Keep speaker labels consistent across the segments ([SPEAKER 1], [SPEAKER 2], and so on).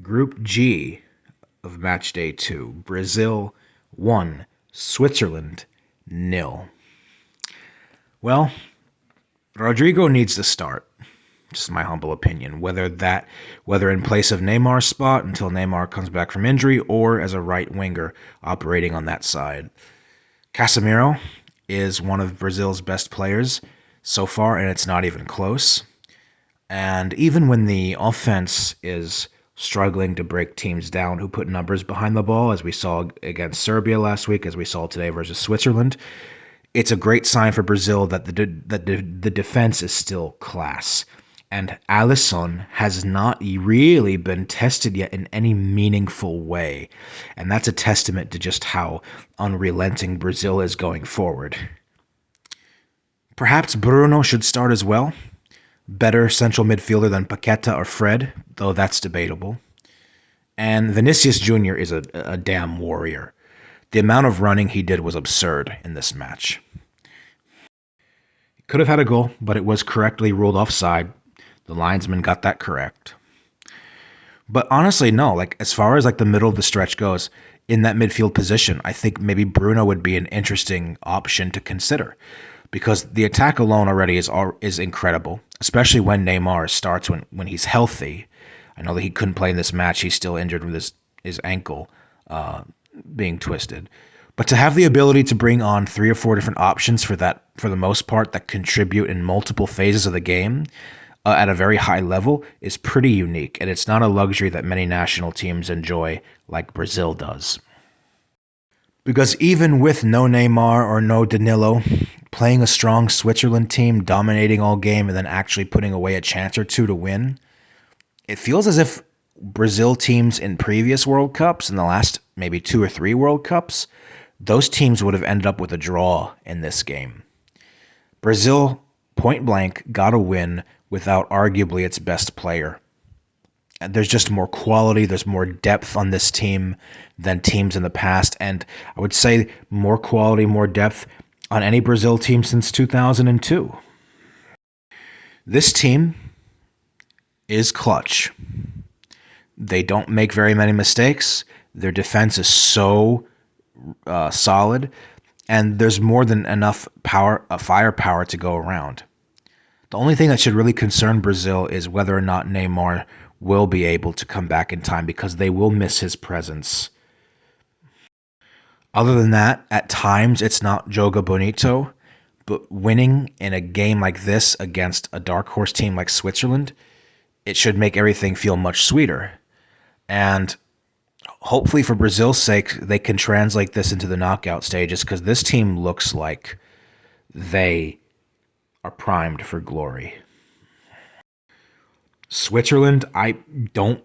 [SPEAKER 1] Group G of match day 2. Brazil 1, Switzerland 0. Well, Rodrigo needs to start. Just my humble opinion. Whether in place of Neymar's spot until Neymar comes back from injury, or as a right winger operating on that side. Casemiro is one of Brazil's best players so far, and it's not even close. And even when the offense is struggling to break teams down who put numbers behind the ball, as we saw against Serbia last week, as we saw today versus Switzerland, it's a great sign for Brazil that the defense is still class. And Alisson has not really been tested yet in any meaningful way. And that's a testament to just how unrelenting Brazil is going forward. Perhaps Bruno should start as well. Better central midfielder than Paqueta or Fred, though that's debatable. And Vinicius Jr. is a damn warrior. The amount of running he did was absurd in this match. He could have had a goal, but it was correctly ruled offside. The linesman got that correct. But honestly, no. As far as the middle of the stretch goes, in that midfield position, I think maybe Bruno would be an interesting option to consider, because the attack alone already is incredible, especially when Neymar starts when he's healthy. I know that he couldn't play in this match. He's still injured with his ankle being twisted. But to have the ability to bring on 3 or 4 different options for the most part, that contribute in multiple phases of the game at a very high level is pretty unique, and it's not a luxury that many national teams enjoy like Brazil does. Because even with no Neymar or no Danilo, playing a strong Switzerland team, dominating all game, and then actually putting away a chance or two to win, it feels as if Brazil teams in previous World Cups, in the last maybe 2 or 3 World Cups, those teams would have ended up with a draw in this game. Brazil, point blank, got a win without arguably its best player. And there's just more quality, there's more depth on this team than teams in the past, and I would say more quality, more depth on any Brazil team since 2002. This team is clutch. They don't make very many mistakes. Their defense is so solid, and there's more than enough firepower to go around. The only thing that should really concern Brazil is whether or not Neymar will be able to come back in time, because they will miss his presence. Other than that, at times it's not joga bonito, but winning in a game like this against a dark horse team like Switzerland, it should make everything feel much sweeter. And hopefully for Brazil's sake, they can translate this into the knockout stages, because this team looks like they are primed for glory. Switzerland, I don't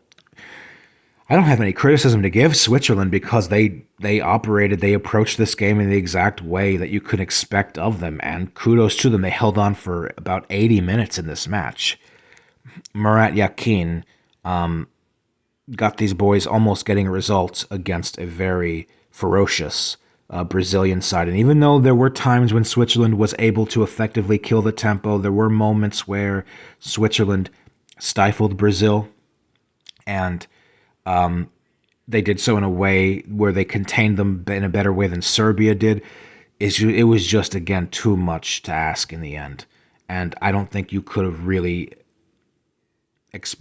[SPEAKER 1] have any criticism to give Switzerland, because they approached this game in the exact way that you could expect of them, and kudos to them. They held on for about 80 minutes in this match. Murat Yakin got these boys almost getting a result against a very ferocious Brazilian side. And even though there were times when Switzerland was able to effectively kill the tempo, there were moments where Switzerland stifled Brazil, and they did so in a way where they contained them in a better way than Serbia did. It was just, again, too much to ask in the end. And I don't think you could have really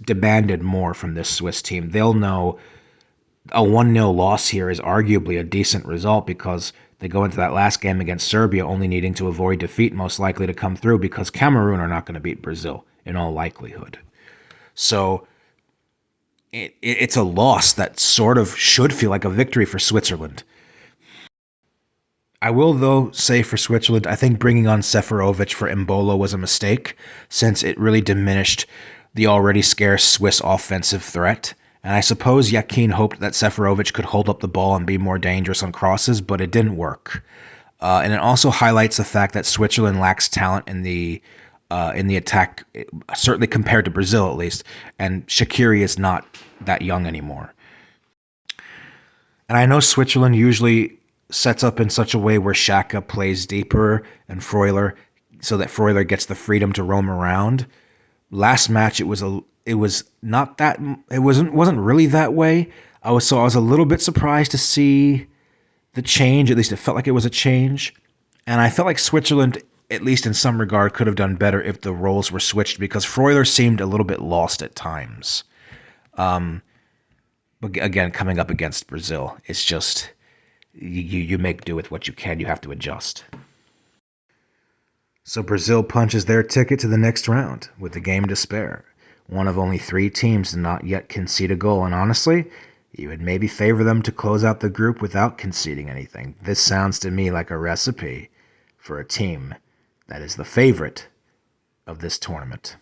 [SPEAKER 1] demanded more from this Swiss team. They'll know a 1-0 loss here is arguably a decent result, because they go into that last game against Serbia only needing to avoid defeat, most likely to come through, because Cameroon are not going to beat Brazil in all likelihood. So it's a loss that sort of should feel like a victory for Switzerland. I will, though, say for Switzerland, I think bringing on Seferovic for Embolo was a mistake, since it really diminished the already scarce Swiss offensive threat. And I suppose Yakin hoped that Seferovic could hold up the ball and be more dangerous on crosses, but it didn't work. And it also highlights the fact that Switzerland lacks talent in the attack, certainly compared to Brazil at least, and Shaqiri is not that young anymore. And I know Switzerland usually sets up in such a way where Xhaka plays deeper and Freuler, so that Freuler gets the freedom to roam around. Last match, it it was not that it wasn't really that way. I was a little bit surprised to see the change. At least it felt like it was a change, and I felt like Switzerland, at least in some regard, could have done better if the roles were switched because Freuler seemed a little bit lost at times. But again, coming up against Brazil, it's just you make do with what you can. You have to adjust. So Brazil punches their ticket to the next round with the game to spare. One of only 3 teams to not yet concede a goal, and honestly, you would maybe favor them to close out the group without conceding anything. This sounds to me like a recipe for a team that is the favorite of this tournament.